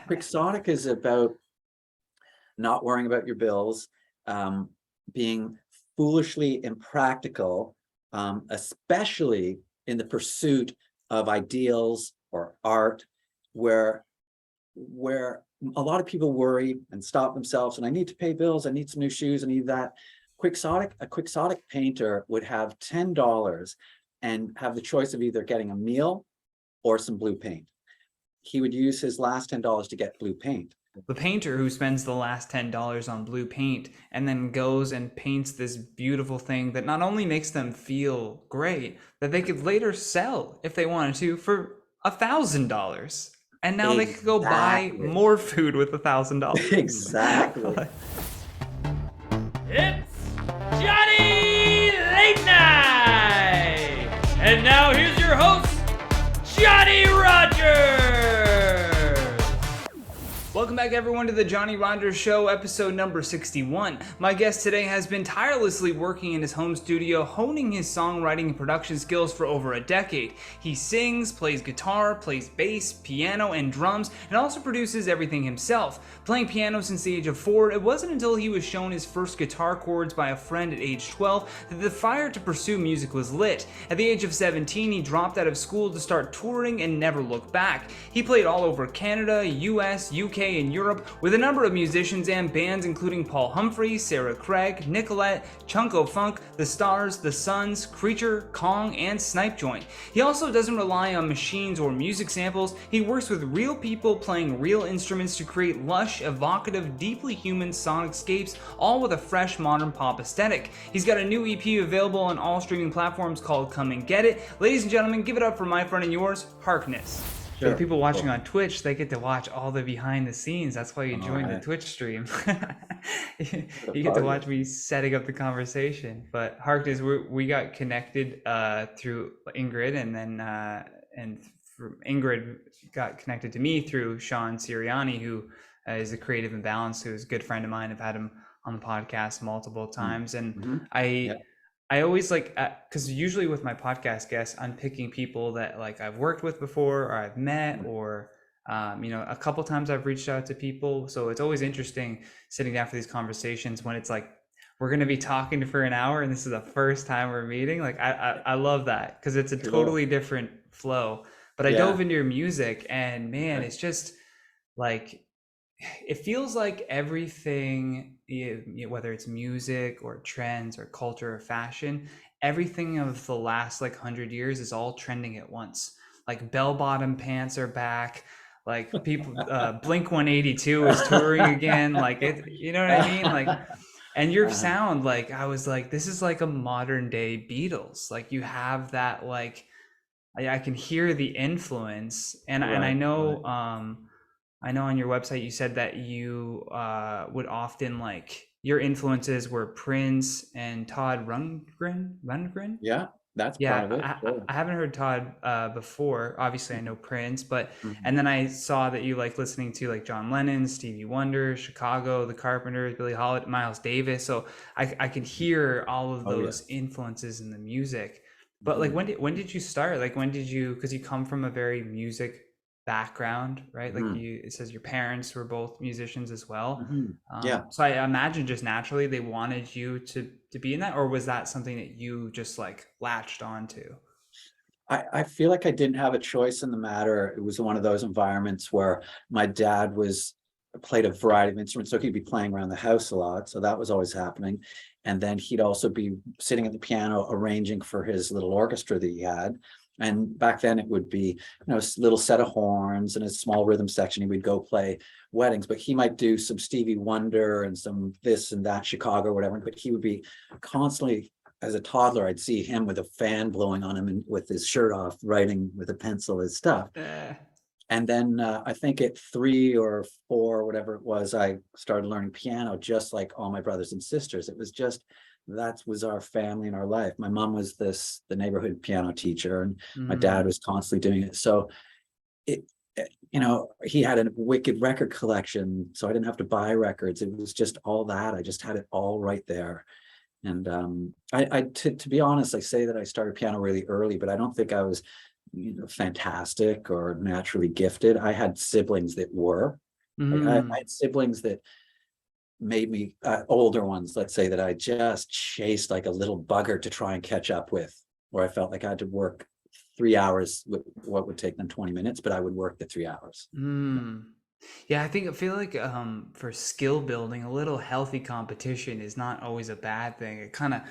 Quixotic is about not worrying about your bills, being foolishly impractical, especially in the pursuit of ideals or art, where a lot of people worry and stop themselves, and I need to pay bills, I need some new shoes, I need that. A quixotic painter would have $10 and have the choice of either getting a meal or some blue paint. He would use his last $10 to get blue paint. The painter who spends the last $10 on blue paint and then goes and paints this beautiful thing that not only makes them feel great, that they could later sell if they wanted to for $1,000. And now they could go buy more food with $1,000. Exactly. It's Johnny Late Night! And now here's your host, Johnny Rogers! Welcome back, everyone, to the Johnny Rogers Show, episode number 61. My guest today has been tirelessly working in his home studio, honing his songwriting and production skills for over a decade. He sings, plays guitar, plays bass, piano, and drums, and also produces everything himself. Playing piano since the age of 4, it wasn't until he was shown his first guitar chords by a friend at age 12 that the fire to pursue music was lit. At the age of 17, he dropped out of school to start touring and never looked back. He played all over Canada, US, UK, and Europe with a number of musicians and bands including Paul Humphrey, Sara Craig, Nicolette, Chunko Funk, The Stars, The Suns, Creature, Kong, and Snipejoint. He also doesn't rely on machines or music samples. He works with real people playing real instruments to create lush, evocative, deeply human sonic-scapes, all with a fresh modern pop aesthetic. He's got a new EP available on all streaming platforms called Come and Get It. Ladies and gentlemen, give it up for my friend and yours, Harkness. Sure. For the people watching on Twitch, they get to watch all the behind the scenes. That's why you joined the Twitch stream. You get to watch me setting up the conversation. But Harkness, we got connected through Ingrid, and then Ingrid got connected to me through Sean Sirianni, who is a creative imbalance, who is a good friend of mine. I've had him on the podcast multiple times, and I always like, because usually with my podcast guests, I'm picking people that like I've worked with before, or I've met, or a couple times I've reached out to people. So it's always interesting sitting down for these conversations when it's like we're going to be talking for an hour and this is the first time we're meeting. Like I love that because it's a totally different flow. But I dove into your music, and man, it's just like, it feels like everything, whether it's music or trends or culture or fashion, everything of the last like 100 years is all trending at once. Like bell-bottom pants are back. Like people, Blink 182 is touring again. Like it, you know what I mean? Like, and your sound, like I was like, this is like a modern day Beatles. Like you have that, like I can hear the influence, and I know. I know on your website you said that you would often, like, your influences were Prince and Todd Rundgren? Yeah, that's part of it. I haven't heard Todd before. Obviously, I know Prince, but and then I saw that you like listening to like John Lennon, Stevie Wonder, Chicago, The Carpenters, Billie Holiday, Miles Davis. So I could hear all of those influences in the music. But like, when did you start? Like, when did you? Because you come from a very music background, right? Like it says your parents were both musicians as well. So I imagine just naturally they wanted you to be in that, or was that something that you just like latched onto? I feel like I didn't have a choice in the matter. It was one of those environments where my dad played a variety of instruments, so he'd be playing around the house a lot, so that was always happening. And then he'd also be sitting at the piano arranging for his little orchestra that he had. And back then it would be, a little set of horns and a small rhythm section. He would go play weddings, but he might do some Stevie Wonder and some this and that, Chicago or whatever. But he would be constantly, as a toddler, I'd see him with a fan blowing on him and with his shirt off, writing with a pencil his stuff. And then I think at 3 or 4, whatever it was, I started learning piano, just like all my brothers and sisters. It was just, that was our family and our life. My mom was the neighborhood piano teacher, and my dad was constantly doing it. So he had a wicked record collection, so I didn't have to buy records. It was just all that. I just had it all right there. And to be honest, I say that I started piano really early, but I don't think I was fantastic or naturally gifted. I had siblings that were, I had siblings that made me, older ones, let's say, that I just chased like a little bugger to try and catch up with, where I felt like I had to work 3 hours with what would take them 20 minutes, but I would work the 3 hours. Yeah, I feel like for skill building, a little healthy competition is not always a bad thing. It kind of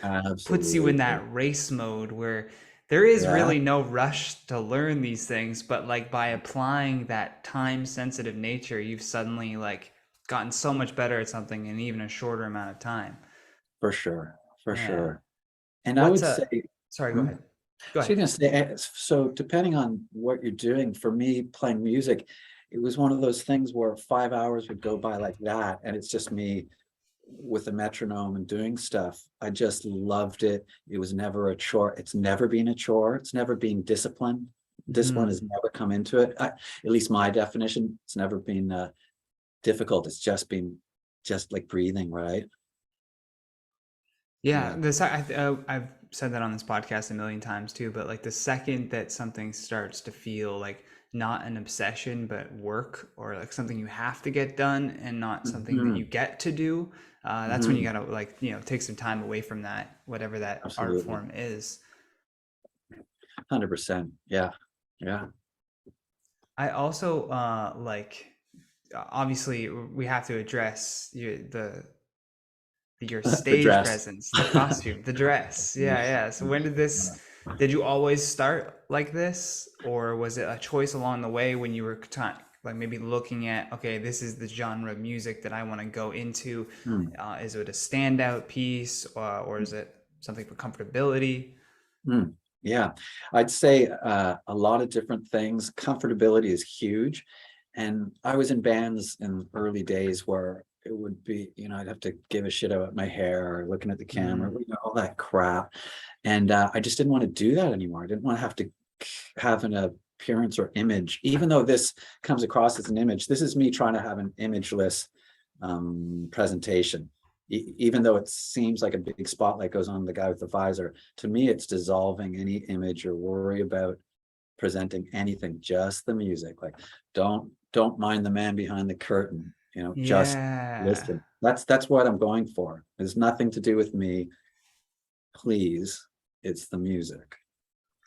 puts you in Absolutely. that race mode where there is Yeah, really no rush to learn these things, but like by applying that time sensitive nature, you've suddenly like gotten so much better at something in even a shorter amount of time. for sure. For Yeah. sure. And I What's would a say, Sorry, go hmm? ahead. Go So you're ahead. gonna say, so depending on what you're doing, for me playing music, it was one of those things where 5 hours would go by like that, and it's just me with a metronome and doing stuff. I just loved it. It was never a chore. It's never been a chore. It's never been discipline. Discipline has never come into it. At least my definition, it's never been difficult. It's just been just like breathing, right? Yeah, Yeah. I've said that on this podcast a million times too, but like the second that something starts to feel like not an obsession, but work or like something you have to get done and not something that you Hmm. get to do, that's when you Hmm. gotta like, take some time away from that, whatever that art Absolutely. form is. 100%. Yeah. Yeah. I also obviously we have to address your The stage dress. presence, the costume, the dress. Yeah, yeah. So when did you always start like this, or was it a choice along the way when you were like maybe looking at, okay, this is the genre of music that I want to go into? Hmm. Is it a standout piece, or is it something for comfortability? Yeah, I'd say a lot of different things. Comfortability is huge. And I was in bands in early days where it would be, I'd have to give a shit about my hair or looking at the camera, Mm, all that crap. And I just didn't want to do that anymore. I didn't want to have to have an appearance or image, even though this comes across as an image. This is me trying to have an imageless presentation. Even though it seems like a big spotlight goes on the guy with the visor, to me, it's dissolving any image or worry about presenting anything, just the music. Like, don't mind the man behind the curtain, just yeah. listen. That's what I'm going for. There's nothing to do with me, please. It's the music.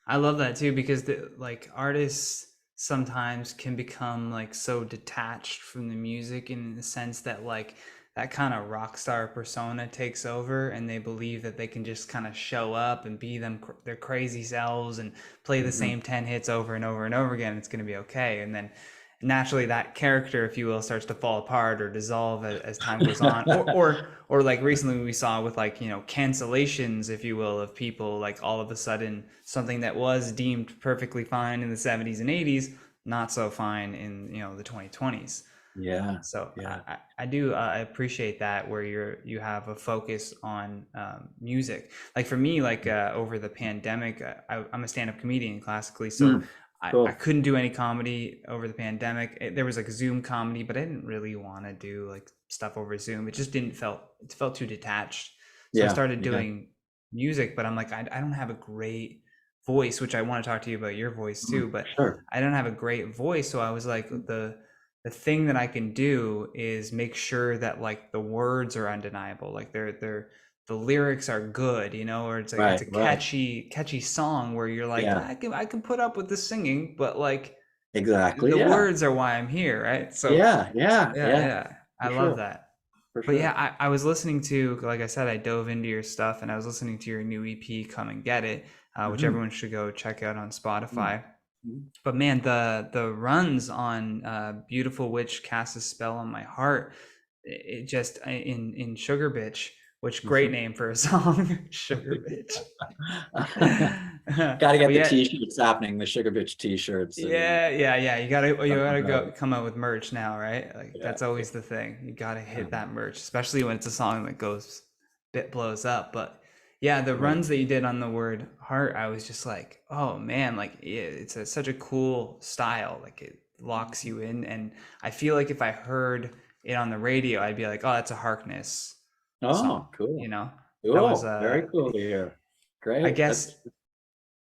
I love that too because like artists sometimes can become like so detached from the music in the sense that like that kind of rock star persona takes over and they believe that they can just kind of show up and be their crazy selves and play the Mhm. same 10 hits over and over and over again. It's going to be okay. And then naturally that character, if you will, starts to fall apart or dissolve as time goes on, or like recently we saw with like cancellations, if you will, of people like all of a sudden something that was deemed perfectly fine in the 70s and 80s not so fine in the 2020s. Yeah, So yeah. I do I appreciate that where you have a focus on music. Like for me, like over the pandemic, I'm a stand-up comedian classically, so Mm, I cool. couldn't do any comedy over the pandemic. There was like Zoom comedy, but I didn't really want to do like stuff over Zoom. It felt too detached. So I Yeah, started yeah. doing music, but I'm like I don't have a great voice, which I want to talk to you about your voice too, but Sure. I don't have a great voice. So I was like the thing that I can do is make sure that like the words are undeniable, like they're the lyrics are good, or it's Right, a right. catchy song where you're like Yeah, I can put up with the singing, but like exactly. the Yeah. words are why I'm here, right? So Yeah, yeah, yeah, yeah, yeah, I for love sure, that. for But yeah, sure. I was listening to, like I said, I dove into your stuff and I was listening to your new EP, Come and Get It, which Mhm, everyone should go check out on mm, Spotify. mhm. But man, the runs on "Beautiful Witch Casts a Spell on My Heart," it just in Sugar Bitch, which great name for a song, Sugar Bitch. Got to But get the yeah, t-shirts happening, the Sugar Bitch t-shirts. I mean, yeah, yeah, yeah. You gotta right. go come out with merch now, right? Like Yeah, that's always the thing. You gotta hit um, that merch, especially when it's a song that goes bit blows up. But yeah, the right. runs that you did on the word heart, I was just like, oh man, like it's such a cool style. Like it locks you in, and I feel like if I heard it on the radio, I'd be like, oh, that's a Harkness song. Oh, You cool, know, that was cool. Very cool to hear. I Great. guess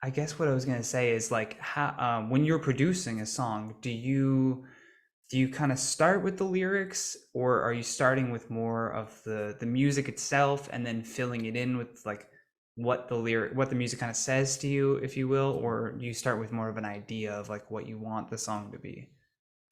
I guess what I was gonna say is like how when you're producing a song, do you do you kind of start with the lyrics, or are you starting with more of the music itself and then filling it in with like what the music kind of says to you, if you will, or do you start with more of an idea of like what you want the song to be?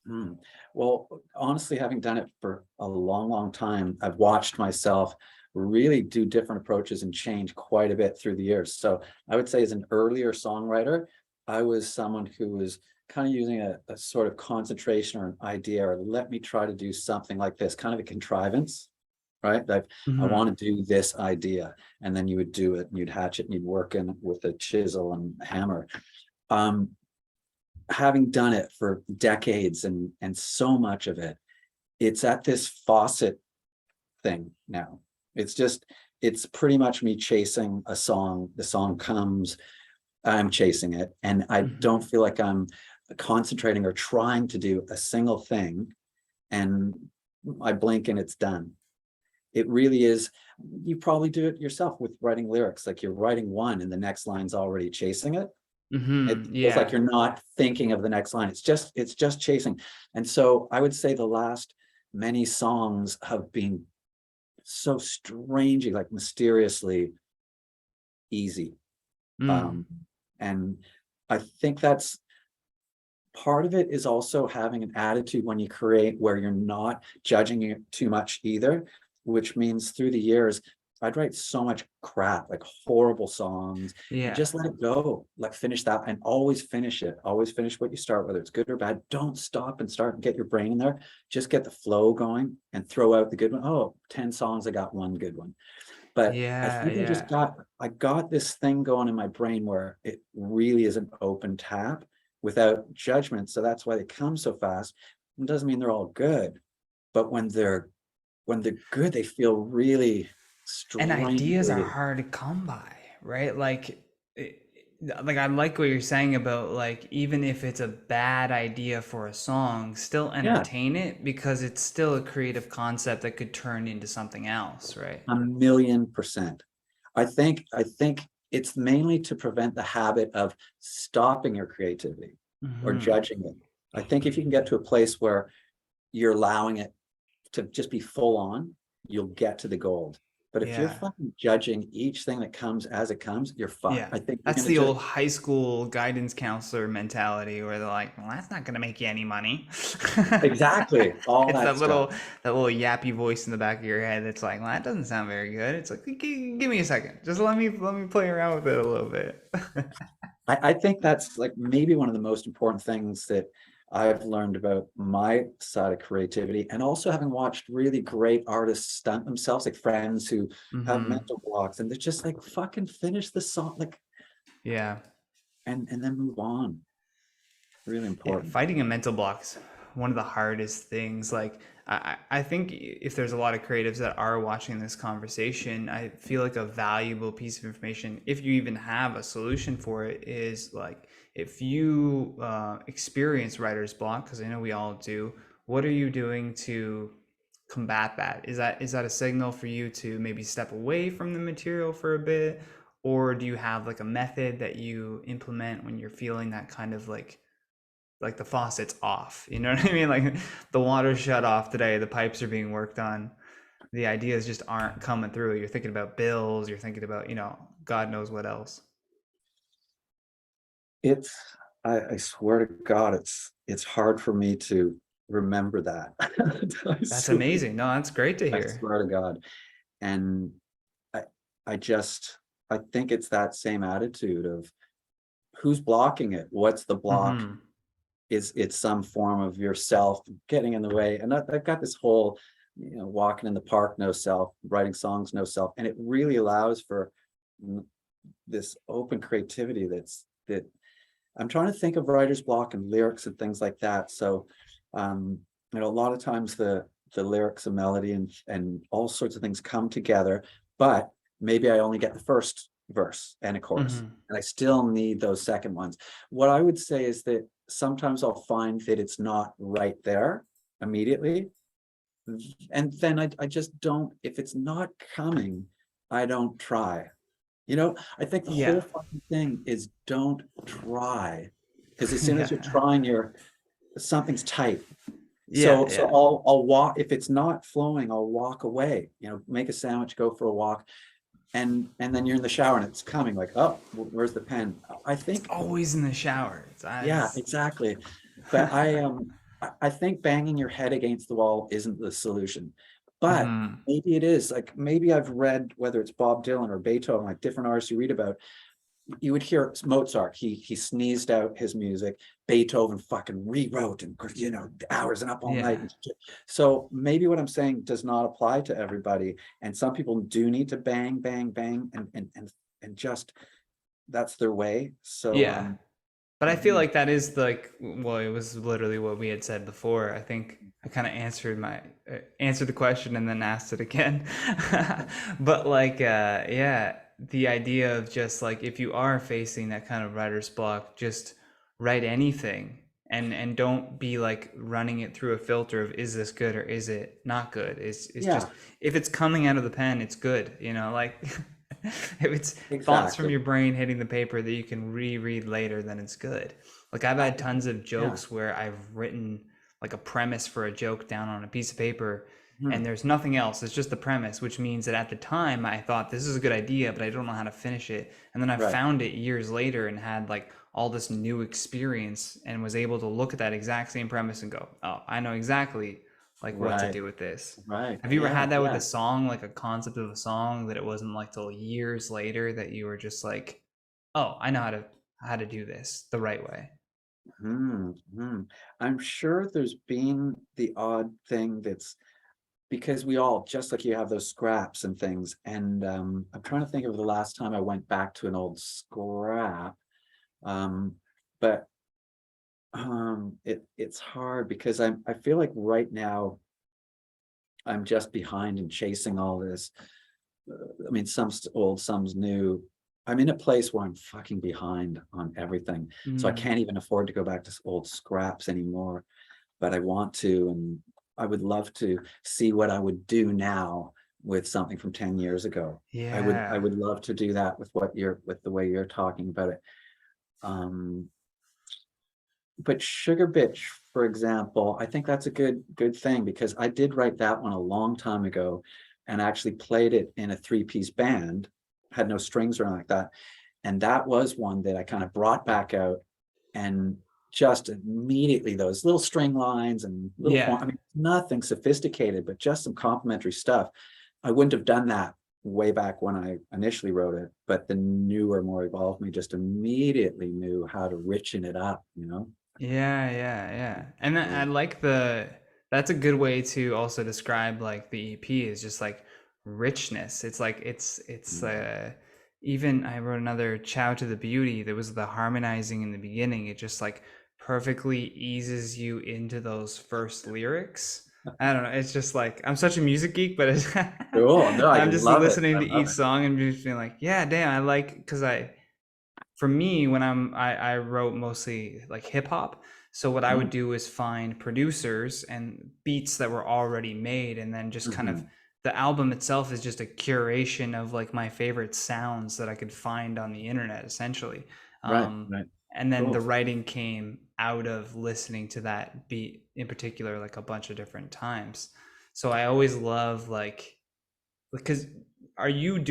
Mm. Well, honestly, having done it for a long, long time, I've watched myself really do different approaches and change quite a bit through the years. So I would say as an earlier songwriter, I was someone who was kind of using a sort of concentration or an idea, or let me try to do something like this, kind of a contrivance, right? Like I Mm-hmm. want to do this idea, and then you would do it and you'd hatch it and you'd work in with a chisel and hammer. Um, Having done it for decades and so much of it, it's at this faucet thing now. It's pretty much me chasing a song. The song comes, I'm chasing it, and I Mm-hmm. don't feel like I'm concentrating or trying to do a single thing, and I blink and it's done. It really is. You probably do it yourself with writing lyrics, like you're writing one and the next line's already chasing it. It Mm-hmm. feels like Yeah. you're not thinking of the next line. It's just chasing. And so I would say the last many songs have been so strangely, like mysteriously easy. Mm. Um, and I think that's part of it, is also having an attitude when you create where you're not judging it too much either, which means through the years, I'd write so much crap, like horrible songs, and Yeah. just let it go, like finish that and always finish it. Always finish what you start, whether it's good or bad. Don't stop and start and get your brain in there. Just get the flow going and throw out the good one. Oh, 10 songs, I got one good one. But I Yeah. think Yeah. I got this thing going in my brain where it really is an open tap without judgment. So that's why they come so fast. It doesn't mean they're all good, but when they're good, they feel really And ideas are strangely. hard to come by, right? Like I like what you're saying about like even if it's a bad idea for a song, still Yeah, entertain it because it's still a creative concept that could turn into something else, right? 1,000,000%. I think it's mainly to prevent the habit of stopping your creativity or Mm-hmm. judging it. I think if you can get to a place where you're allowing it to just be full on, you'll get to the gold. But if you're Yeah. fucking judging each thing that comes as it comes, you're fucked. Yeah. I think you're That's gonna the just old high school guidance counselor mentality where they're like, well, that's not going to make you any money. exactly all It's that stuff. that little yappy voice in the back of your head that's like, well, that doesn't sound very good. It's like, give me a second. Just let me play around with it a little bit. I think that's like maybe one of the most important things that I've learned about my side of creativity, and also having watched really great artists stunt themselves, like friends who have Mm-hmm. mental blocks, and they're just like fucking finish the song, like, Yeah. and then move on. Really Yeah, important. fighting a mental block's one of the hardest things. Like, I think if there's a lot of creatives that are watching this conversation, I feel like a valuable piece of information, if you even have a solution for it, is like if you experience writer's block, because I know we all do, what are you doing to combat that? Is that a signal for you to maybe step away from the material for a bit? Or do you have like a method that you implement when you're feeling that kind of like the faucet's off, you know what I mean? Like the water's shut off today, the pipes are being worked on, the ideas just aren't coming through. You're thinking about bills, you're thinking about, God knows what else. It's I swear to God, it's hard for me to remember that. I That's swear, amazing. No, that's great to I hear. swear to God. And I I just I think it's that same attitude of who's blocking it? What's the block? Mm-hmm. Is it some form of yourself getting in the way? And I've got this whole, walking in the park, no self, writing songs, no self. And it really allows for this open creativity that I'm trying to think of writer's block and lyrics and things like that. So, a lot of times the lyrics and melody and all sorts of things come together, but maybe I only get the first verse and a chorus, Mm-hmm. and I still need those second ones. What I would say is that sometimes I'll find that it's not right there immediately, and then I just don't. If it's not coming, I don't try. I think the whole Yeah. fucking thing is don't try. Because as soon as you're Yeah. trying, something's tight. Yeah, So yeah. I'll walk, if it's not flowing, I'll walk away, make a sandwich, go for a walk. And then you're in the shower and it's coming like, oh, where's the pen? I It's think, always in the shower. yeah, exactly. But I think banging your head against the wall isn't the solution. But Mhm. maybe it is. Like maybe I've read, whether it's Bob Dylan or Beethoven, like different artists you read about, you would hear Mozart, he sneezed out his music. Beethoven fucking rewrote and hours and up all night. Yeah. So maybe what I'm saying does not apply to everybody, and some people do need to bang, bang, bang, and just that's their way. So Yeah. But I feel like that is like, well, it was literally what we had said before. I think I kind of answered the question and then asked it again. But like, yeah, the idea of just like, if you are facing that kind of writer's block, just write anything, and don't be like running it through a filter of, is this good or is it not good? It's just, yeah, if it's coming out of the pen, it's good, like if it's thoughts from exactly. your brain hitting the paper that you can reread later, then it's good. Like I've had tons of Yeah. jokes where I've written like a premise for a joke down on a piece of paper, Hmm. and there's nothing else. It's just the premise, which means that at the time I thought this is a good idea, but I don't know how to finish it. And then I Right. found it years later and had like all this new experience and was able to look at that exact same premise and go, oh, I know exactly like what to Right. do with this. Right. Have you ever Yeah. had that with a Yeah. song, like a concept of a song that it wasn't like till years later that you were just like, oh, I know how to do this the right way? Hmm. Hmm. I'm sure there's been the odd thing that's, because we all, just like you have those scraps and things, and I'm trying to think of the last time I went back to an old scrap. um but it's hard because I feel like right now I'm just behind and chasing all this. I mean, some's old, some's new. I'm in a place where I'm fucking behind on everything, so I Mm, can't even afford to go back to old scraps anymore. But I want to, and I would love to see what I would do now with something from 10 years ago. I yeah. would love to do that with with the way you're talking about it. Um, but Sugar Bitch, for example, I think that's a good thing, because I did write that one a long time ago and actually played it in a three-piece band, had no strings or anything like that. And that was one that I kind of brought back out, and just immediately those little string lines and Yeah. I mean, nothing sophisticated, but just some complimentary stuff. I wouldn't have done that way back when I initially wrote it, but the newer, more evolved me just immediately knew how to richen it up. Yeah, yeah, yeah. And I Yeah. like that's a good way to also describe like the EP is just like richness. It's like it's Mm. even I wrote another Chow to the Beauty. There was the harmonizing in the beginning. It just like perfectly eases you into those first lyrics. I don't know. It's just like I'm such a music geek, but Cool. No, I I'm just love it. listening I to love each it. song and just being like, yeah, damn, I like because I for me when I wrote mostly like hip hop. So what I would Mm. do is find producers and beats that were already made, and then just kind of Mhm. the album itself is just a curation of like my favorite sounds that I could find on the internet essentially. Right, um, right. and then the Cool. writing came out of listening to that beat in particular like a bunch of different times. So I always love like, because are you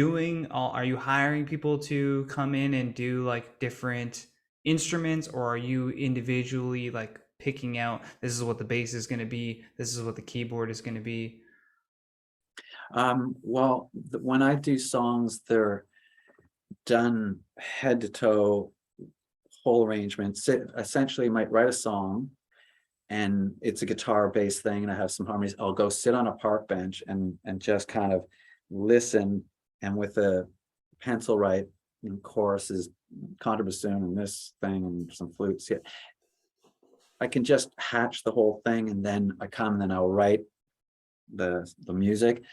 hiring people to come in and do like different instruments, or are you individually like picking out, this is what the bass is going to be, this is what the keyboard is going to be? Well, when I do songs, they're done head to toe, whole arrangement. Essentially, might write a song, and it's a guitar bass thing, and I have some harmonies. I'll go sit on a park bench and just kind of listen, and with a pencil write choruses, contrabassoon, and this thing, and some flutes. Yeah, I can just hatch the whole thing, and then I come and then I'll write the music.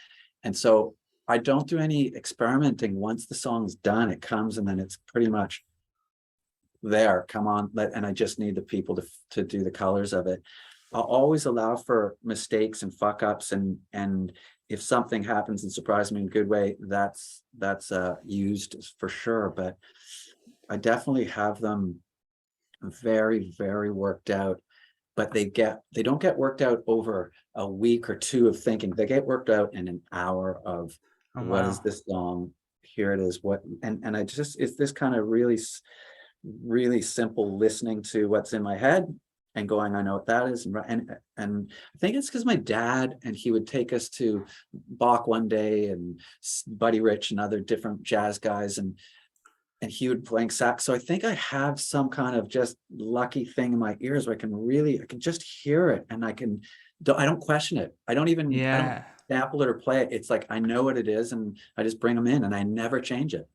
And so I don't do any experimenting. Once the song's done, it comes, and then it's pretty much there. Come on, and I just need the people to do the colors of it. I'll always allow for mistakes and fuck ups, and if something happens and surprises me in a good way, that's used for sure. But I definitely have them very, very worked out. but they don't get worked out over a week or two of thinking. They get worked out in an hour of Oh, what is wow. this song? Here it is. What and I just, it's this kind of really really simple listening to what's in my head and going, I know what that is. And I think it's because my dad, and he would take us to Bach one day, and Buddy Rich and other different jazz guys, and he would playing sax. So I think I have some kind of just lucky thing in my ears where I can just hear it, and I don't question it. I don't Yeah. sample it or play it. It's like, I know what it is, and I just bring them in, and I never change it.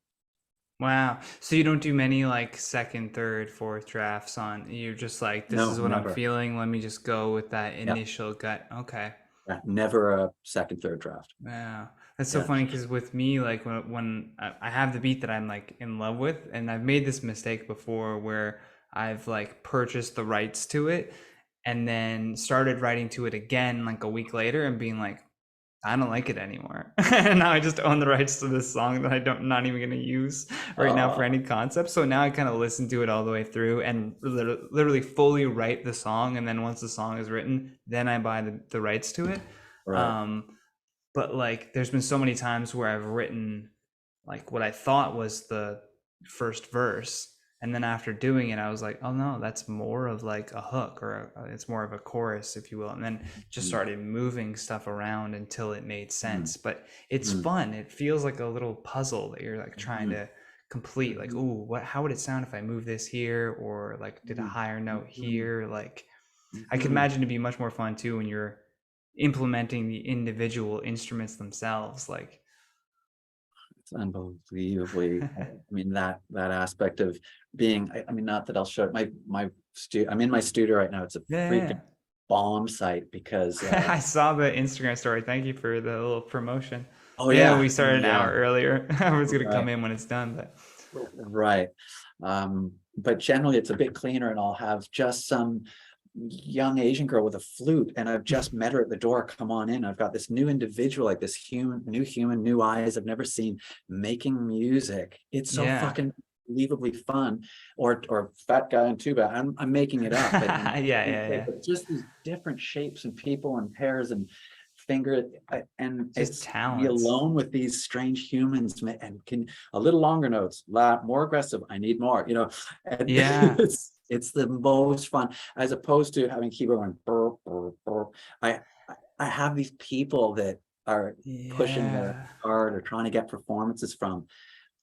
Wow. So you don't do many like second, third, fourth drafts on, you're just like, this No, is what I'm never. feeling. Let me just go with that Yeah. initial gut. Okay. Yeah, never a second, third draft. Wow. That's so Yeah. funny because with me, like when I have the beat that I'm like in love with, and I've made this mistake before where I've like purchased the rights to it and then started writing to it again like a week later and being like, I don't like it anymore. And now I just own the rights to this song that not even gonna use right now for any concept. So now I kind of listen to it all the way through and literally fully write the song. And then once the song is written, then I buy the rights to it. Right. But like there's been so many times where I've written like what I thought was the first verse, and then after doing it I was like, oh no, that's more of like a hook, or it's more of a chorus, if you will, and then just started moving stuff around until it made sense. But it's fun. It feels like a little puzzle that you're like trying to complete, like, ooh, how would it sound if I move this here, or like did a higher note here. Like I could imagine it'd be much more fun too when you're implementing the individual instruments themselves. Like It's unbelievably, I mean, that aspect of being, I mean, not that I'll show it, I'm in my studio right now. It's a freaking bomb site because I saw the Instagram story. Thank you for the little promotion. oh Yeah, yeah, we started an hour yeah, earlier. I was gonna come right, in when it's done, but right. But generally it's a bit cleaner, and I'll have just some young Asian girl with a flute, and I've just met her at the door. Come on in. I've got this new individual, like this human, new eyes I've never seen, making music. It's so yeah. fucking unbelievably fun. Or fat guy in tuba. I'm making it up, Yeah. but just these different shapes and people and hairs and and Just it's to be talents. alone with these strange humans, and can a little longer notes, more aggressive. I need more, and Yeah. it's the most fun, as opposed to having keyboard going burr, burr, burr. I I have these people that are pushing their Yeah. hard or trying to get performances from,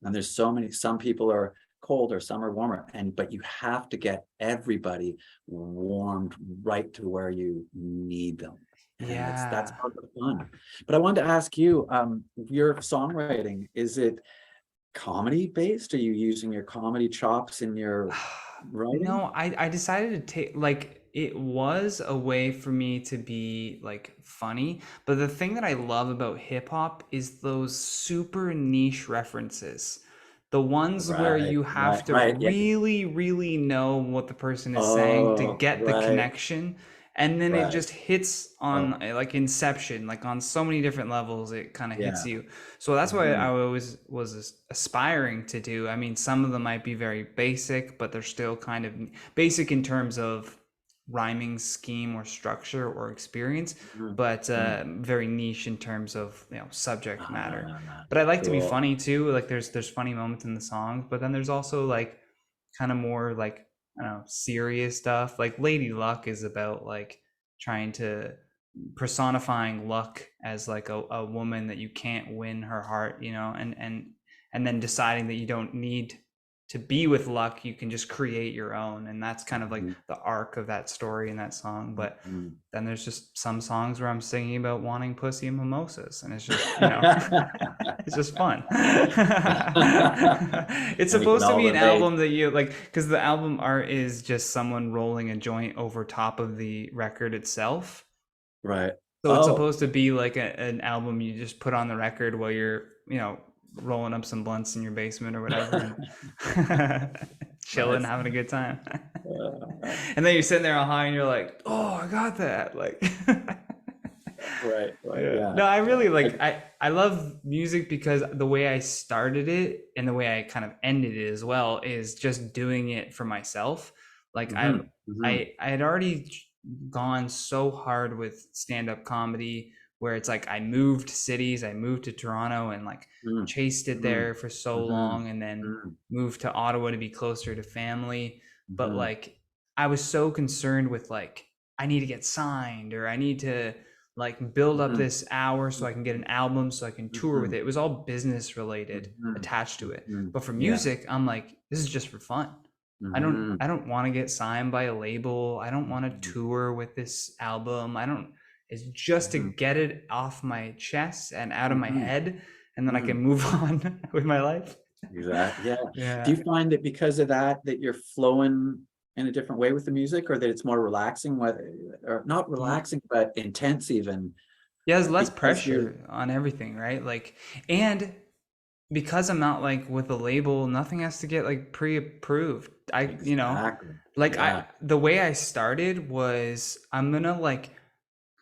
and there's so many. Some people are colder, some are warmer, but you have to get everybody warmed right to where you need them. And that's Yeah. part of the fun. But I wanted to ask you, your songwriting, is it comedy based? Are you using your comedy chops in your writing? No, I decided to take, like, it was a way for me to be like funny, but the thing that I love about hip hop is those super niche references. The ones where Right, you right, have to right. Yeah. really, really know what the person is saying to Oh, get the right, connection. And then it right. just hits Oh, on like Inception, like on so many different levels, it kind of hits yeah. you. So that's what I Mhm. always was aspiring to do. I mean, some of them might be very basic, but they're still kind of basic in terms of rhyming scheme or structure or experience, Mhm. but Mhm. very niche in terms of subject matter. Ah, But I like to be cool. funny too. Like there's funny moments in the songs, but then there's also like kind of more like, I don't know, serious stuff. Like Lady Luck is about like trying to personifying luck as like a woman that you can't win her heart, and then deciding that you don't need to be with luck, you can just create your own. And that's kind of like Mhm. the arc of that story in that song. But Mhm. then there's just some songs where I'm singing about wanting pussy and mimosas, and it's just, it's just fun. It's And we can supposed to all be an relate. album that you like, because the album art is just someone rolling a joint over top of the record itself. Right. So it's Oh, supposed to be like an album you just put on the record while you're, rolling up some blunts in your basement or whatever, and chilling, nice. having a good time. Uh, And then you're sitting there all high and you're like, oh, I got that. Like, right, right, yeah. yeah. No, I really I, like, I love music because the way I started it and the way I kind of ended it as well is just doing it for myself. Like mhm, mhm. I had already gone so hard with stand-up comedy where it's like I moved cities, I moved to Toronto and like chased it there for so long, and then moved to Ottawa to be closer to family. But like I was so concerned with like I need to get signed, or I need to like build up this hour so I can get an album so I can tour with it. It was all business related attached to it. But for music, I'm like, this is just for fun. I don't want to get signed by a label. I don't want to tour with this album. It's just to get it off my chest and out of my head, and then I can move on with my life. Exactly. Yeah. Do you find that because of that you're flowing in a different way with the music, or that it's more relaxing, or not relaxing, but intense even? Yeah, there's less pressure on everything, right? Like, and because I'm not like with a label, nothing has to get like pre-approved. The way I started was I'm gonna like,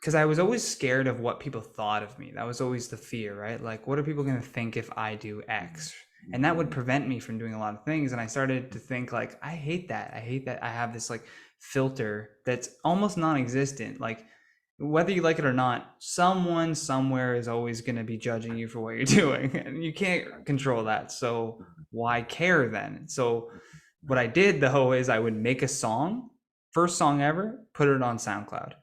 because I was always scared of what people thought of me. That was always the fear, right? Like, what are people going to think if I do X? And that would prevent me from doing a lot of things. And I started to think like, I hate that. I have this like filter that's almost non-existent. Like, whether you like it or not, someone somewhere is always going to be judging you for what you're doing. And you can't control that. So why care then? So what I did though is I would make a song, first song ever, put it on SoundCloud.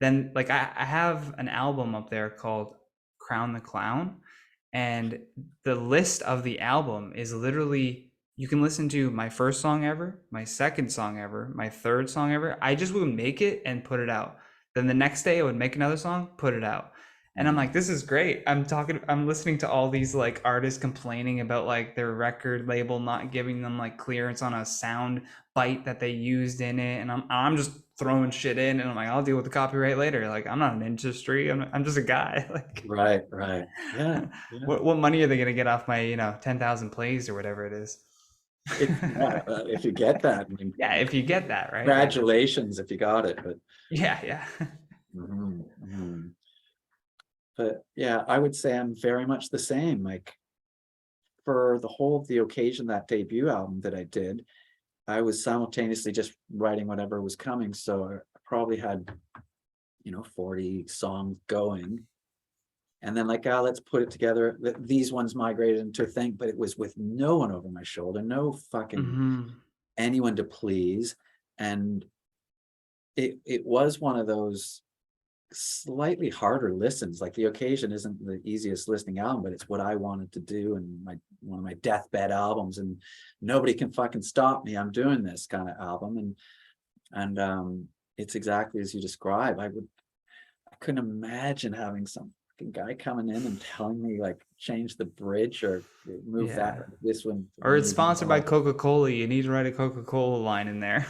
Then like I have an album up there called Crown the Clown, and the list of the album is literally, you can listen to my first song ever, my second song ever, my third song ever. I just would make it and put it out. Then the next day I would make another song, put it out. And I'm like, this is great. I'm listening to all these like artists complaining about like their record label not giving them like clearance on a sound bite that they used in it. And I'm just throwing shit in, and I'm like, I'll deal with the copyright later. Like, I'm not an industry. I'm just a guy. Like, right. Yeah. What money are they gonna get off my 10,000 plays or whatever it is? If you get that. I mean, yeah, if you get that, right? Congratulations if you got it. But yeah. But yeah, I would say I'm very much the same. Like, for the whole of the occasion, that debut album that I did, I was simultaneously just writing whatever was coming. So I probably had 40 songs going, and then like, let's put it together. These ones migrated into a thing, but it was with no one over my shoulder, no fucking anyone to please. And it was one of those slightly harder listens. Like, the occasion isn't the easiest listening album, but it's what I wanted to do, and one of my deathbed albums, and nobody can fucking stop me. I'm doing this kind of album, and it's exactly as you describe. I couldn't imagine having some fucking guy coming in and telling me like, change the bridge or move this one, or it's sponsored by Coca-Cola. You need to write a Coca-Cola line in there.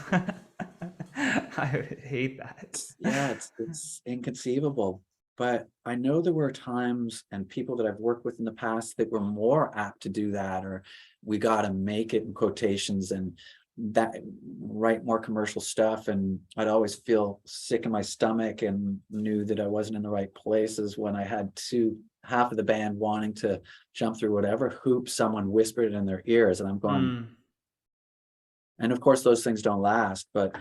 I hate that. Yeah, it's inconceivable. But I know there were times and people that I've worked with in the past that were more apt to do that, or we got to make it in quotations, and that write more commercial stuff. And I'd always feel sick in my stomach and knew that I wasn't in the right places when I had half of the band wanting to jump through whatever hoop someone whispered in their ears, and I'm going. And of course, those things don't last, but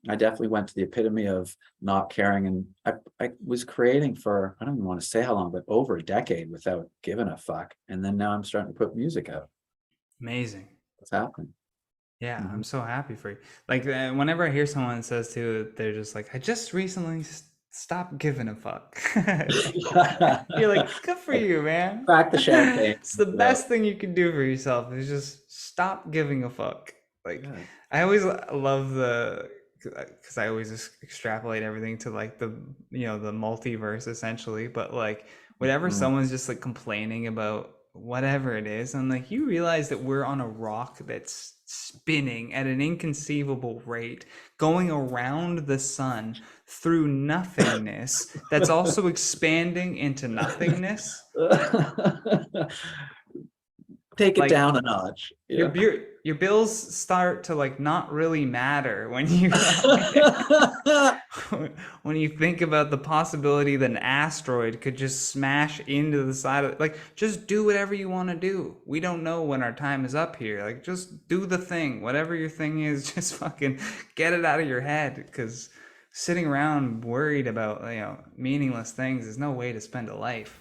I definitely went to the epitome of not caring. And I was creating for, I don't even want to say how long, but over a decade without giving a fuck. And then now I'm starting to put music out. Amazing. What's happening? Yeah, I'm so happy for you. Like, whenever I hear someone that says too, they're just like, I just recently stopped giving a fuck. You're like, good for you, man. Crack the champagne. It's the best thing you can do for yourself is just stop giving a fuck. Like, I always love because I always just extrapolate everything to like the the multiverse essentially, but like whatever someone's just like complaining about whatever it is, I'm like, you realize that we're on a rock that's spinning at an inconceivable rate, going around the sun through nothingness that's also expanding into nothingness. Take it down a notch. Yeah. Your bills start to like not really matter when you when you think about the possibility that an asteroid could just smash into the side of like, just do whatever you want to do. We don't know when our time is up here. Like, just do the thing, whatever your thing is. Just fucking get it out of your head, because sitting around worried about, meaningless things is no way to spend a life.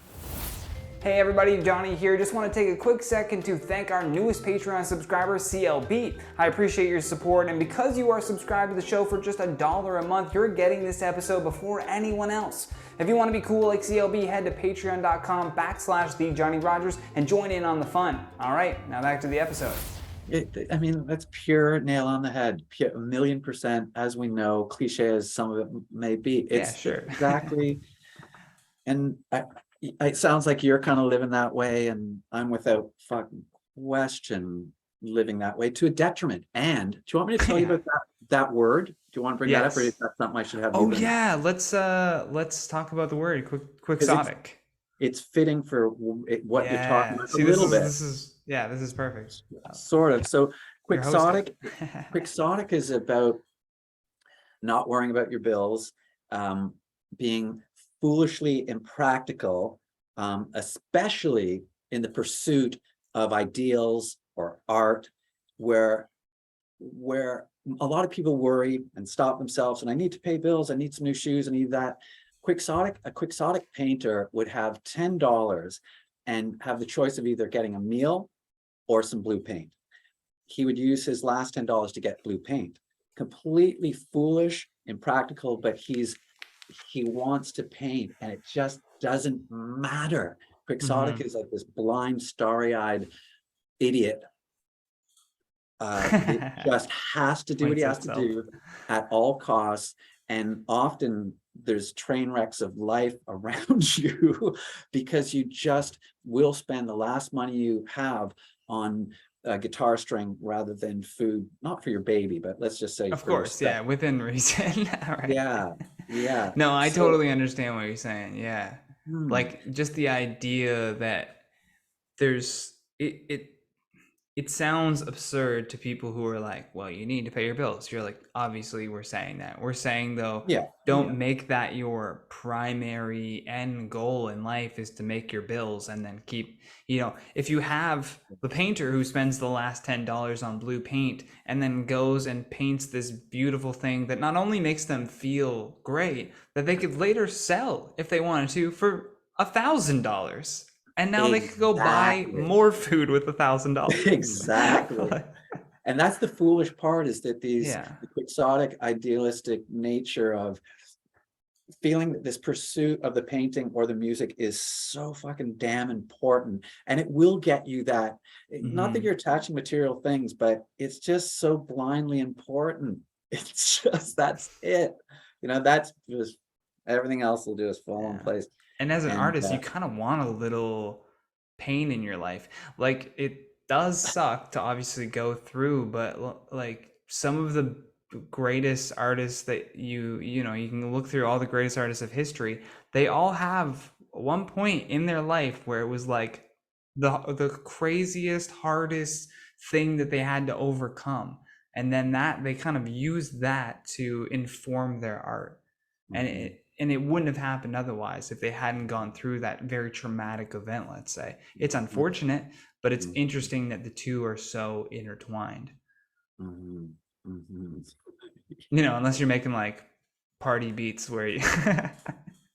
Hey everybody, Johnny here. Just want to take a quick second to thank our newest Patreon subscriber, CLB. I appreciate your support, and because you are subscribed to the show for just $1 a month, you're getting this episode before anyone else. If you want to be cool like CLB, head to patreon.com/the Johnny Rogers and join in on the fun. All right, now back to the episode. I mean, that's pure nail on the head, 1,000,000%. As we know, cliche as some of it may be, it's sure. exactly. And it sounds like you're kind of living that way, and I'm without fucking question living that way to a detriment. And do you want me to tell you about that word? Do you want to bring that up, or is that something I should have? Oh yeah, let's talk about the word Quixotic. It's fitting for what you're talking about. See, a little bit. This is perfect. Sort of. So Quixotic is about not worrying about your bills, being foolishly impractical, especially in the pursuit of ideals or art, where a lot of people worry and stop themselves, and I need to pay bills, I need some new shoes, I need that. A Quixotic painter would have $10 and have the choice of either getting a meal or some blue paint. He would use his last $10 to get blue paint. Completely foolish, impractical, but he wants to paint, and it just doesn't matter. Quixotic is like this blind, starry-eyed idiot. It just has to do what he has to do at all costs, and often there's train wrecks of life around you because you just will spend the last money you have on a guitar string rather than food, not for your baby, but let's just say, of course, within reason. Right. Yeah. No, I totally understand what you're saying. Yeah. Like just the idea that there's it sounds absurd to people who are like, well, you need to pay your bills. You're like, obviously we're saying that. We're saying though, don't make that your primary end goal in life is to make your bills and then keep, if you have the painter who spends the last $10 on blue paint and then goes and paints this beautiful thing that not only makes them feel great, that they could later sell if they wanted to for $1,000. And now they could go buy more food with $1,000. Exactly. And that's the foolish part, is that the Quixotic idealistic nature of feeling that this pursuit of the painting or the music is so fucking damn important. And it will get you that, not that you're attaching material things, but it's just so blindly important. It's just, that's it. That's just, everything else will do is fall in place. And as an artist, you kind of want a little pain in your life. Like, it does suck to obviously go through, but like some of the greatest artists that you can look through, all the greatest artists of history, they all have one point in their life where it was like the craziest, hardest thing that they had to overcome. And then that they kind of used that to inform their art. And it wouldn't have happened otherwise if they hadn't gone through that very traumatic event, let's say. It's unfortunate, but it's interesting that the two are so intertwined. Unless you're making like party beats where you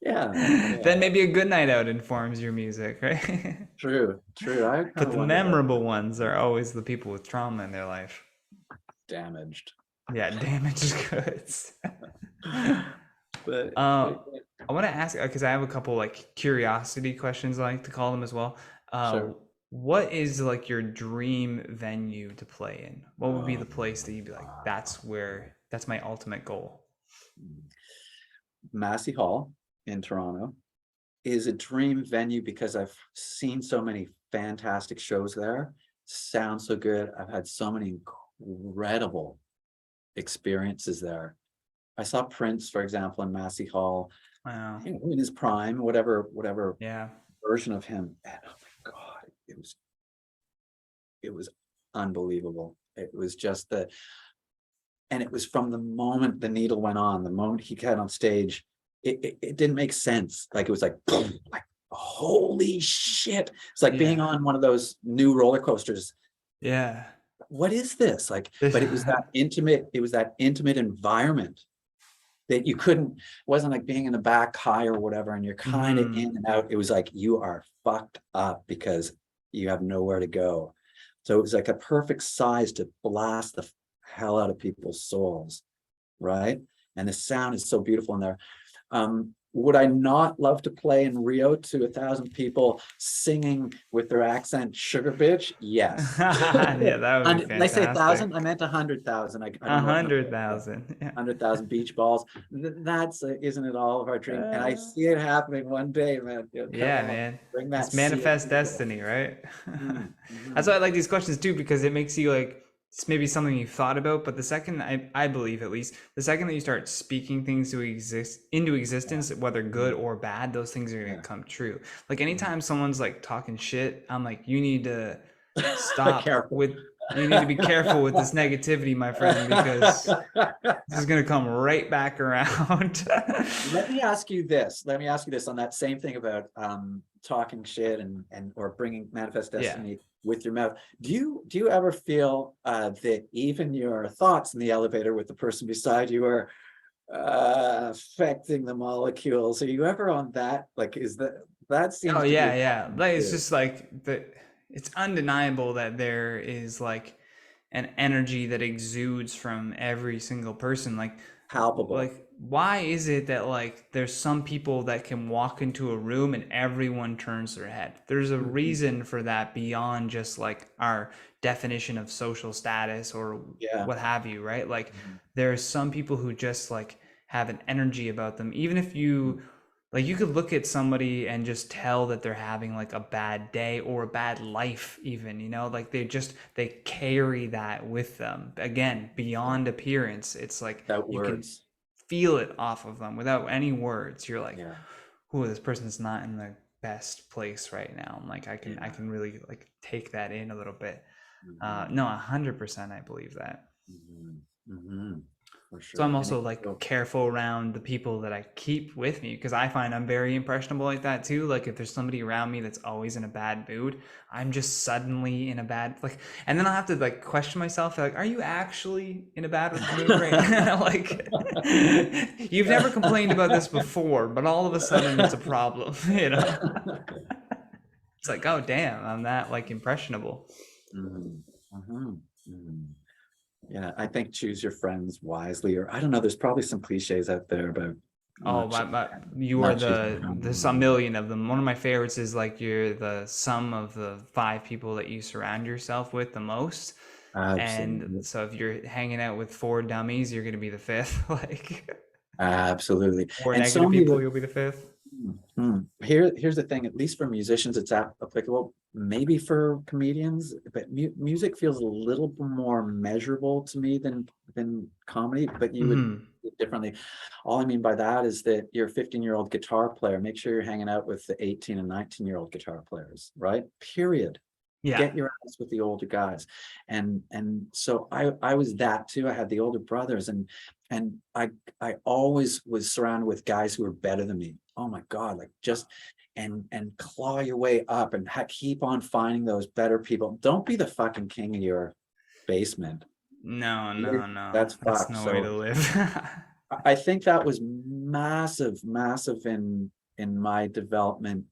then maybe a good night out informs your music, right? True. But the memorable ones are always the people with trauma in their life. Damaged goods. But I want to ask, because I have a couple like curiosity questions, I like to call them as well. Sure. What is like your dream venue to play in? What would be the place that you'd be like, that's my ultimate goal? Massey Hall in Toronto is a dream venue because I've seen so many fantastic shows there. Sounds so good. I've had so many incredible experiences there. I saw Prince, for example, in Massey Hall. Wow. In his prime, whatever version of him. And oh my God, it was unbelievable. It was just and it was from the moment the needle went on, the moment he got on stage, it didn't make sense. Like, it was like, boom, like, holy shit. It's like being on one of those new roller coasters. Yeah. What is this? Like, but it was that intimate environment that you couldn't, wasn't like being in the back high or whatever, and you're kind of in and out. It was like you are fucked up because you have nowhere to go. So it was like a perfect size to blast the hell out of people's souls, right? And the sound is so beautiful in there. Would I not love to play in Rio to 1,000 people singing with their accent "Sugar Bitch"? Yes. Yeah, that would be Did I say 1,000? fantastic. I meant 100,000. I don't know. 100,000. Yeah. 100,000 beach balls. That's isn't it all of our dream? And I see it happening one day, man. Yeah, man. Bring that It's manifest destiny, right? That's why I like these questions too, because it makes you like, it's maybe something you've thought about, but the second, I believe at least, the second that you start speaking things into existence, whether good or bad, those things are gonna come true. Like anytime someone's like talking shit, I'm like, you need to stop you need to be careful with this negativity, my friend, because this is gonna come right back around. Let me ask you this on that same thing about talking shit and or bringing manifest destiny with your mouth. Do you ever feel that even your thoughts in the elevator with the person beside you are affecting the molecules? Are you ever on that? Like, is that seems Oh to be yeah. Like it's just like it's undeniable that there is like an energy that exudes from every single person. Like palpable. Like, why is it that like there's some people that can walk into a room and everyone turns their head? There's a reason for that beyond just like our definition of social status or what have you, right? Like there are some people who just like have an energy about them. Even if you like, you could look at somebody and just tell that they're having like a bad day or a bad life even, you know, like they carry that with them. Again, beyond appearance, it's like you can feel it off of them without any words. You're like, oh, this person's not in the best place right now. I'm like, I can really like take that in a little bit. No, 100% I believe that. For sure. So I'm also like careful around the people that I keep with me, because I find I'm very impressionable like that too. Like if there's somebody around me that's always in a bad mood, I'm just suddenly in a bad, like, and then I'll have to like question myself, like, are you actually in a bad mood right now? Like, you've never complained about this before, but all of a sudden it's a problem, you know? It's like, oh damn, I'm that like impressionable. Yeah, I think choose your friends wisely, or I don't know. There's probably some cliches out there about. You are there's a million of them. One of my favorites is like you're the sum of the 5 people that you surround yourself with the most. Absolutely. And so if you're hanging out with 4 dummies, you're going to be the 5th. Like, absolutely. 4 negative people, you'll be the 5th. Here's the thing, at least for musicians it's applicable, maybe for comedians, but music feels a little more measurable to me than comedy, but you would do it differently. All I mean by that is that you're a 15-year-old guitar player, make sure you're hanging out with the 18 and 19-year-old guitar players, right? Period. Get your ass with the older guys. And so I was that too. I had the older brothers, and I always was surrounded with guys who were better than me. Oh my God, like just and claw your way up and keep on finding those better people. Don't be the fucking king of your basement. No. That's no way to live. I think that was massive in my development,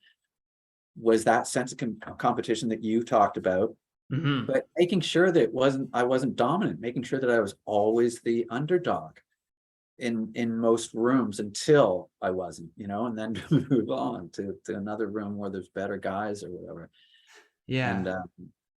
was that sense of competition that you talked about, but making sure that I wasn't dominant, making sure that I was always the underdog in most rooms until I wasn't, you know, and then move on to another room where there's better guys or whatever. Yeah. And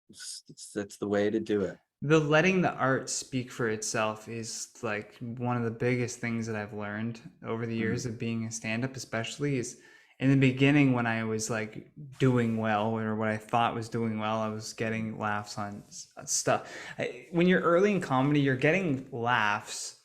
it's the way to do it. The letting the art speak for itself is like one of the biggest things that I've learned over the years of being a stand-up, especially, is in the beginning when I was like doing well, or what I thought was doing well, I was getting laughs on stuff. When you're early in comedy, you're getting laughs,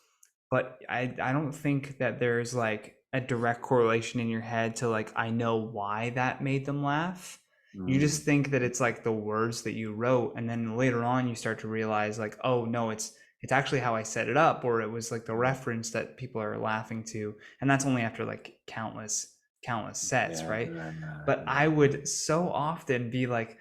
but I don't think that there's like a direct correlation in your head to like, I know why that made them laugh. You just think that it's like the words that you wrote, and then later on you start to realize like, oh no, it's actually how I set it up, or it was like the reference that people are laughing to, and that's only after like countless sets, right? But I would so often be like,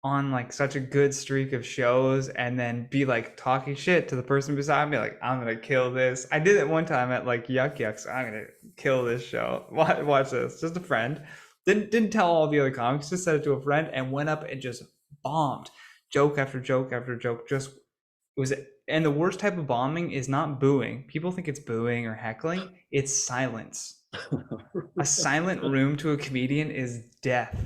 on like such a good streak of shows and then be like talking shit to the person beside me, like, I'm gonna kill this. I did it one time at like Yuck Yucks. I'm gonna kill this show. Watch this. Just a friend. Didn't tell all the other comics, just said it to a friend and went up and just bombed. Joke after joke after joke. Just was it. And the worst type of bombing is not booing. People think it's booing or heckling. It's silence. A silent room to a comedian is death.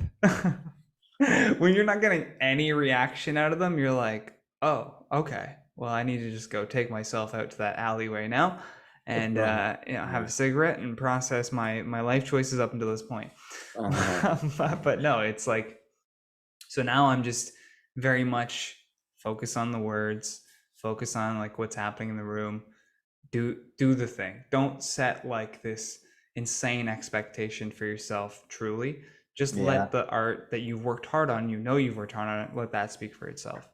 When you're not getting any reaction out of them, you're like, oh, okay. Well, I need to just go take myself out to that alleyway now and have a cigarette and process my life choices up until this point. But no, it's like, so now I'm just very much focus on the words, focus on like what's happening in the room, do the thing. Don't set like this insane expectation for yourself. Truly just let the art that you've worked hard on, you've worked hard on it, let that speak for itself.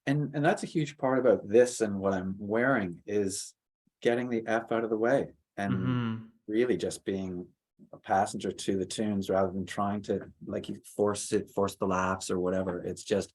And that's a huge part about this and what I'm wearing is getting the F out of the way and really just being a passenger to the tunes rather than trying to like you force the laughs or whatever. It's just,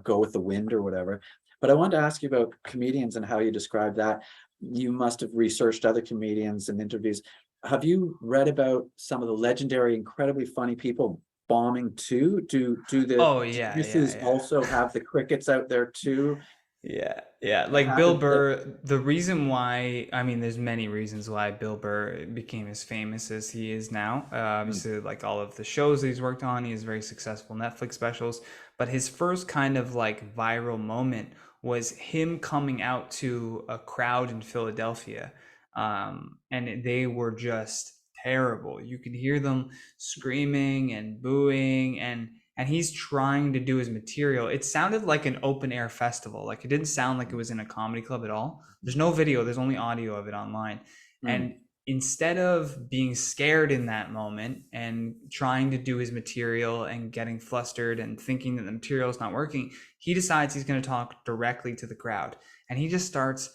go with the wind or whatever. But I wanted to ask you about comedians and how you describe that. You must have researched other comedians and interviews. Have you read about some of the legendary, incredibly funny people bombing too? Do the producers also have the crickets out there too? Yeah. Like Bill Burr, the reason why, I mean, there's many reasons why Bill Burr became as famous as he is now. Obviously, like all of the shows that he's worked on, he has very successful Netflix specials. But his first kind of like viral moment was him coming out to a crowd in Philadelphia. And they were just terrible. You could hear them screaming and booing, and he's trying to do his material. It sounded like an open air festival. Like it didn't sound like it was in a comedy club at all. There's no video, there's only audio of it online. And instead of being scared in that moment and trying to do his material and getting flustered and thinking that the material is not working, he decides he's going to talk directly to the crowd. And he just starts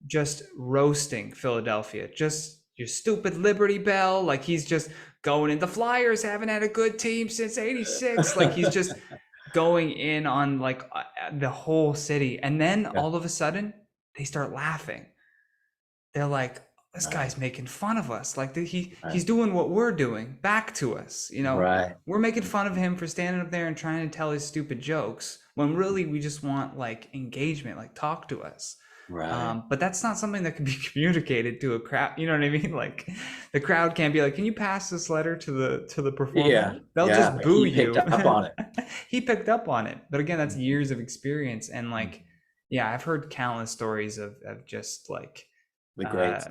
just roasting Philadelphia. Just your stupid Liberty Bell. Like he's just going in. The Flyers haven't had a good team since '86. Like he's just going in on like the whole city. And then all of a sudden they start laughing. They're like, this guy's making fun of us. Like he's doing what we're doing back to us. We're making fun of him for standing up there and trying to tell his stupid jokes when really we just want like engagement, like talk to us. Right. But that's not something that can be communicated to a crowd. You know what I mean? Like the crowd can't be like, can you pass this letter to the performer? Yeah. They'll just boo you. He picked up on it. He picked up on it. But again, that's years of experience. And like, I've heard countless stories of just like the greats.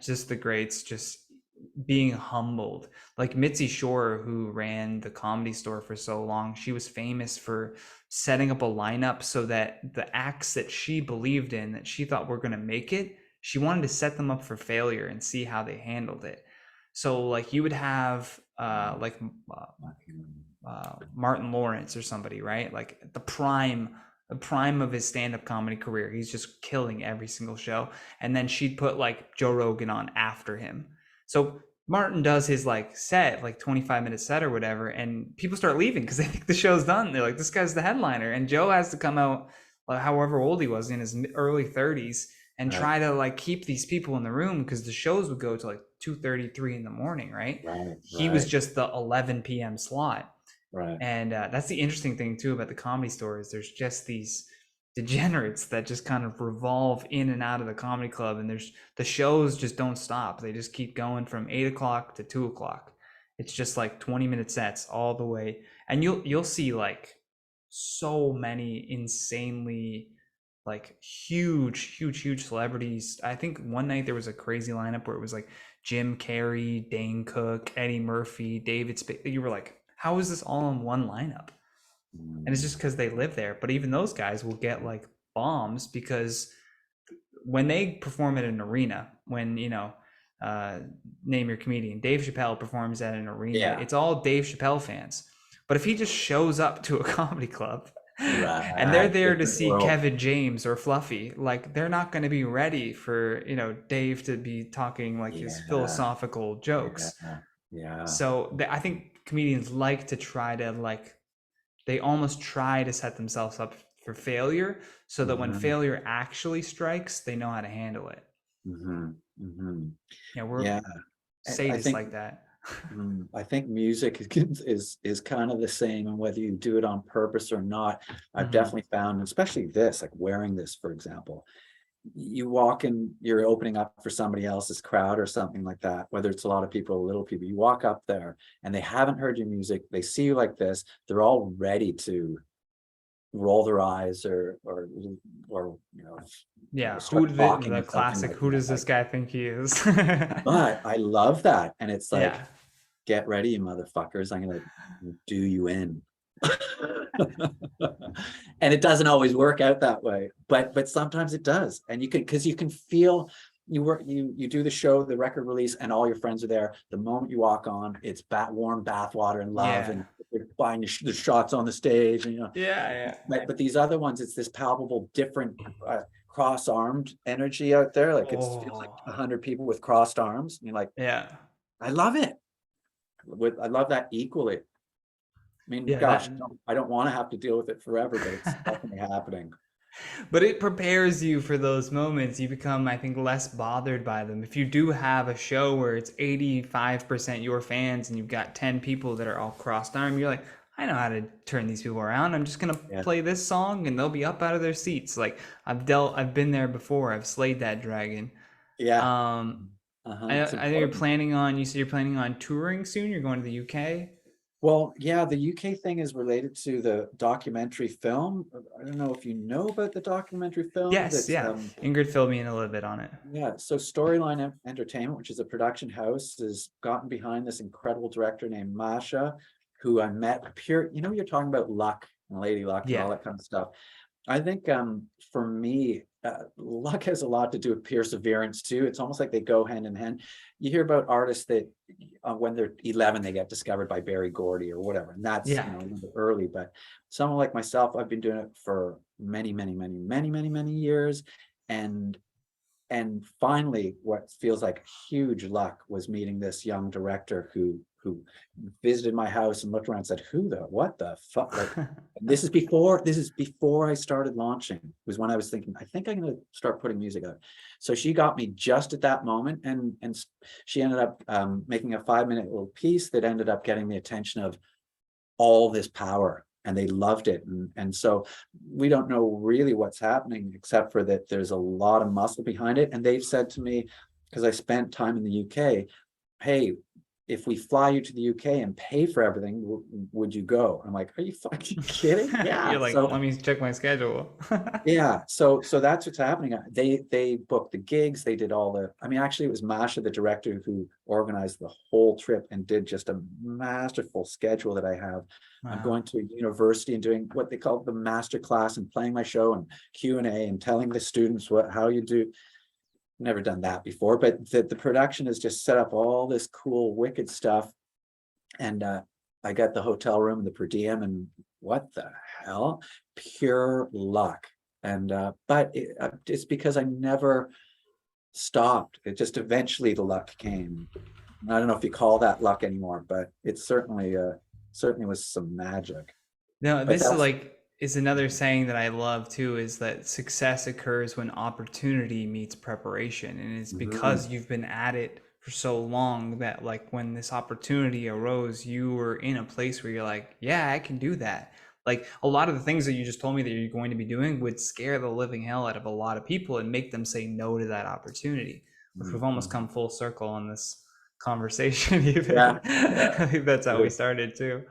Just the greats just being humbled. Like Mitzi Shore, who ran the Comedy Store for so long, she was famous for setting up a lineup so that the acts that she believed in, that she thought were going to make it, she wanted to set them up for failure and see how they handled it. So like you would have Martin Lawrence or somebody, right? Like the prime of his stand-up comedy career. He's just killing every single show. And then she'd put like Joe Rogan on after him. So Martin does his like set, like 25-minute set or whatever, and people start leaving because they think the show's done. They're like, this guy's the headliner. And Joe has to come out, however old he was, in his early 30s, and try to like keep these people in the room because the shows would go to like 2:30, 3 in the morning, right? He was just the 11 p.m. slot. Right. And that's the interesting thing too about the Comedy Store is there's just these degenerates that just kind of revolve in and out of the comedy club, and the shows just don't stop. They just keep going from 8 o'clock to 2 o'clock. It's just like 20-minute sets all the way, and you'll see like so many insanely like huge celebrities. I think one night there was a crazy lineup where it was like Jim Carrey, Dane Cook, Eddie Murphy, David Spade. You were like, how is this all in one lineup? And it's just because they live there. But even those guys will get like bombs because when they perform at an arena, when, name your comedian, Dave Chappelle performs at an arena, it's all Dave Chappelle fans. But if he just shows up to a comedy club and they're there to see Kevin James or Fluffy, like they're not going to be ready for, Dave to be talking like his philosophical jokes. Yeah. So I think comedians like to try to they almost try to set themselves up for failure so that when Mhm. failure actually strikes, they know how to handle it. Mhm. Mhm. Yeah, we're Yeah. I sadists think like that. I think music is kind of the same, and whether you do it on purpose or not. I've Hmm. definitely found, especially this, like wearing this, for example, you walk in, you're opening up for somebody else's crowd or something like that, whether it's a lot of people or little people, you walk up there and they haven't heard your music, they see you like this, they're all ready to roll their eyes or Yeah, start talking the or something classic, like who that. does this Like, guy think he is? but I love that. And it's like, Yeah. get ready, you motherfuckers. I'm gonna do you in. And it doesn't always work out that way, but sometimes it does. And you can, because you can feel, you do the show, the record release, and all your friends are there. The moment you walk on, it's warm bath water and love, Yeah. and they're buying the shots on the stage, and Yeah, yeah. but these other ones, it's this palpable different cross-armed energy out there. Like it feels like Oh, 100 people with crossed arms, and you're like, yeah. I love it. I love that equally. I mean, Yeah, gosh, that I don't want to have to deal with it forever, but it's definitely happening. but it prepares you for those moments. You become, I think, less bothered by them. If you do have a show where it's 85% your fans and you've got 10 people that are all crossed arm, you're like, I know how to turn these people around. I'm just gonna Yeah. play this song and they'll be up out of their seats. Like I've been there before. I've slayed that dragon. Yeah. Um, It's I know you're important. planning on. You said you're planning on touring soon. You're going to the UK. Well, yeah, the UK thing is related to the documentary film. I don't know if you know about the documentary film Yes, that's yeah. Ingrid filled me in a little bit on it. yeah, so Storyline Entertainment, which is a production house, has gotten behind this incredible director named Masha, who I met pure, you're talking about luck and Lady Luck and all Yeah, that kind of stuff. I think for me, luck has a lot to do with perseverance too. It's almost like they go hand in hand. You hear about artists that when they're 11, they get discovered by Berry Gordy or whatever, and that's yeah. a little bit early. But someone like myself, I've been doing it for many, many, many, many, many, many years, and finally what feels like huge luck was meeting this young director who visited my house and looked around and said, what the fuck, like this is before I started launching. It was when I was thinking, I think I'm going to start putting music out. So she got me just at that moment, and she ended up making a 5-minute little piece that ended up getting the attention of all this power, and they loved it. And so we don't know really what's happening, except for that there's a lot of muscle behind it. And they've said to me, because I spent time in the UK, hey, if we fly you to the UK and pay for everything, would you go? I'm like, are you fucking kidding? Yeah. You're like, So let me check my schedule. yeah, so that's what's happening. They booked the gigs, they did all the, I mean, actually it was Masha, the director, who organized the whole trip and did just a masterful schedule that I have. I'm Wow. going to a university and doing what they call the master class and playing my show and Q&A and telling the students how you do. Never done that before, but the production has just set up all this cool, wicked stuff. And I got the hotel room and the per diem, and what the hell, pure luck. And but it's because I never stopped. It just eventually the luck came. And I don't know if you call that luck anymore, but it certainly was some magic. No, But this that's is another saying that I love too, is that success occurs when opportunity meets preparation. And it's mhm, because you've been at it for so long that like when this opportunity arose, you were in a place where you're like, yeah, I can do that. Like a lot of the things that you just told me that you're going to be doing would scare the living hell out of a lot of people and make them say no to that opportunity, which we've almost mhm. come full circle on this conversation even. Yeah, yeah, I think that's how we true, started too.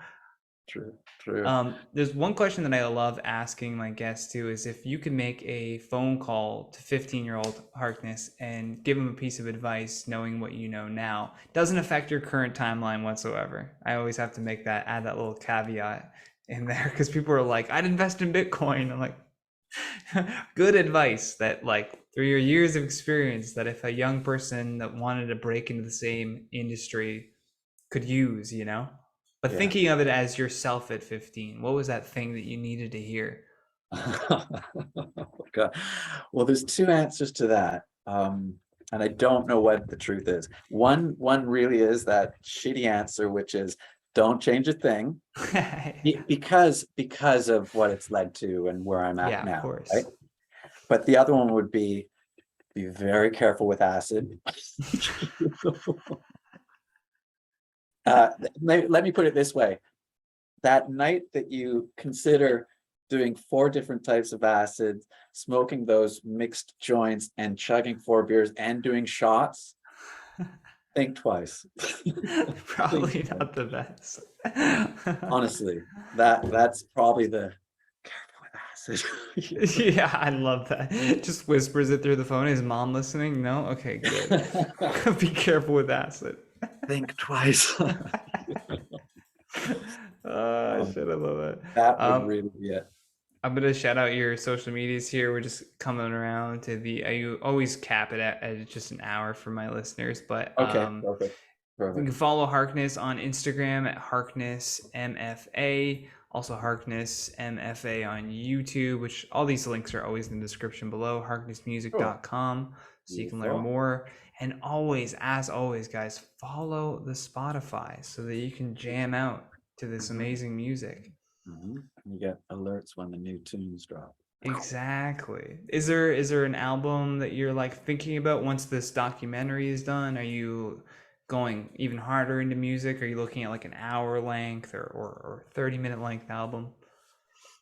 true, true. There's one question that I love asking my guests too is if you could make a phone call to 15-year-old Harkness and give him a piece of advice, knowing what you know now, doesn't affect your current timeline whatsoever. I always have to add that little caveat in there because people are like, I'd invest in Bitcoin. I'm like, good advice that like through your years of experience, that if a young person that wanted to break into the same industry could use, But Yeah. thinking of it as yourself at 15, what was that thing that you needed to hear? God. Well, there's two answers to that. And I don't know what the truth is. One really is that shitty answer, which is don't change a thing because of what it's led to and where I'm at Yeah, now. of course. Right? But the other one would be very careful with acid. Let me put it this way. That night that you consider doing 4 different types of acids, smoking those mixed joints and chugging 4 beers and doing shots, think twice. Probably not the best. Honestly, that's probably the careful with acid. Yeah, I love that. Just whispers it through the phone. Is mom listening? No? Okay, good. Be careful with acid. Think twice. Shit, I love it. That would really be it. I'm gonna shout out your social medias here. We're just coming around to I always cap it at just an hour for my listeners, but okay, perfect. You can follow Harkness on Instagram at Harkness MFA. Also Harkness MFA on YouTube, which all these links are always in the description below. Harknessmusic.com, so you can learn more. And always, as always, guys, follow the Spotify so that you can jam out to this amazing music. You get alerts when the new tunes drop. Exactly. Is there an album that you're like thinking about once this documentary is done? Are you going even harder into music? Are you looking at like an hour length or 30-minute length album?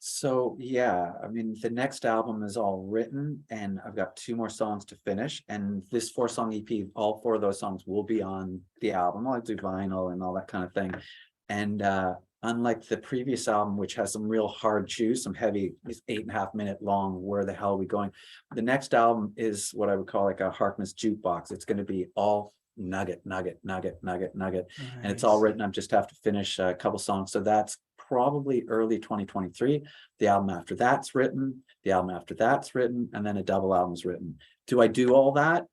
So yeah, I mean, the next album is all written and I've got 2 more songs to finish, and this 4-song EP, all 4 of those songs will be on the album. I'll do vinyl and all that kind of thing. And unlike the previous album, which has some real hard chews, some heavy, it's 8.5-minute long, where the hell are we going? The next album is what I would call like a Harkness jukebox. It's going to be all nugget, and it's all written. I just have to finish a couple songs. So that's probably early 2023. The album after that's written, the album after that's written, and then a double album's written. Do I do all that?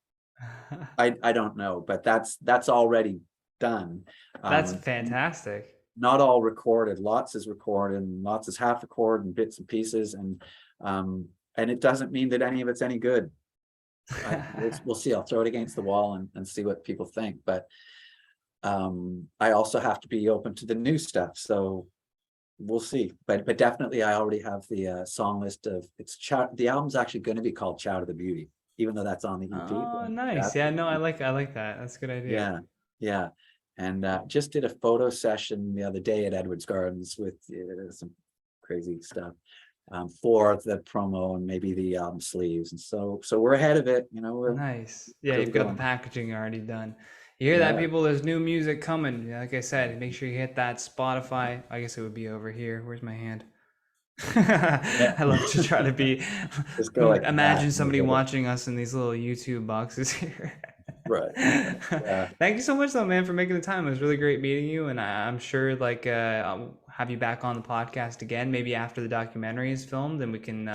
I don't know, but that's already done. That's fantastic. Not all recorded. Lots is recorded and lots is half recorded and bits and pieces, and it doesn't mean that any of it's any good. We'll see. I'll throw it against the wall and see what people think, but I also have to be open to the new stuff, so we'll see. But definitely I already have the song list of the album's actually going to be called Chow to the Beauty, even though that's on the EP. Oh, nice. Yeah, no, I like that. That's a good idea. Yeah. And just did a photo session the other day at Edwards Gardens with some crazy stuff for the promo and maybe the album sleeves. And so we're ahead of it, we're nice. Yeah, you've got the packaging already done. You hear that, people? There's new music coming. Like I said, make sure you hit that Spotify. I guess it would be over here. Where's my hand? I love to try to be imagine somebody watching us in these little YouTube boxes here. Right. Yeah. Thank you so much though, man, for making the time. It was really great meeting you, and I'm sure I'll have you back on the podcast again, maybe after the documentary is filmed, and we can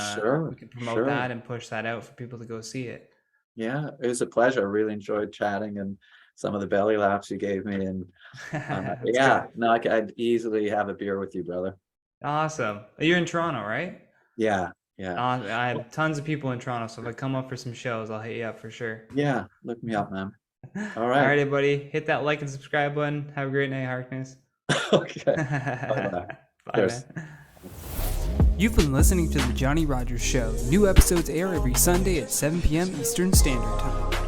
promote that and push that out for people to go see it. Yeah, it was a pleasure. I really enjoyed chatting and some of the belly laughs you gave me, and I'd easily have a beer with you, brother. Awesome. You're in Toronto, right? Yeah. I have tons of people in Toronto, so if I come up for some shows, I'll hit you up for sure. Yeah, look me up, man. All right, everybody, hit that like and subscribe button. Have a great night, Harkness. Okay. Bye, man. You've been listening to the Johnny Rogers Show. New episodes air every Sunday at 7 p.m. Eastern Standard Time.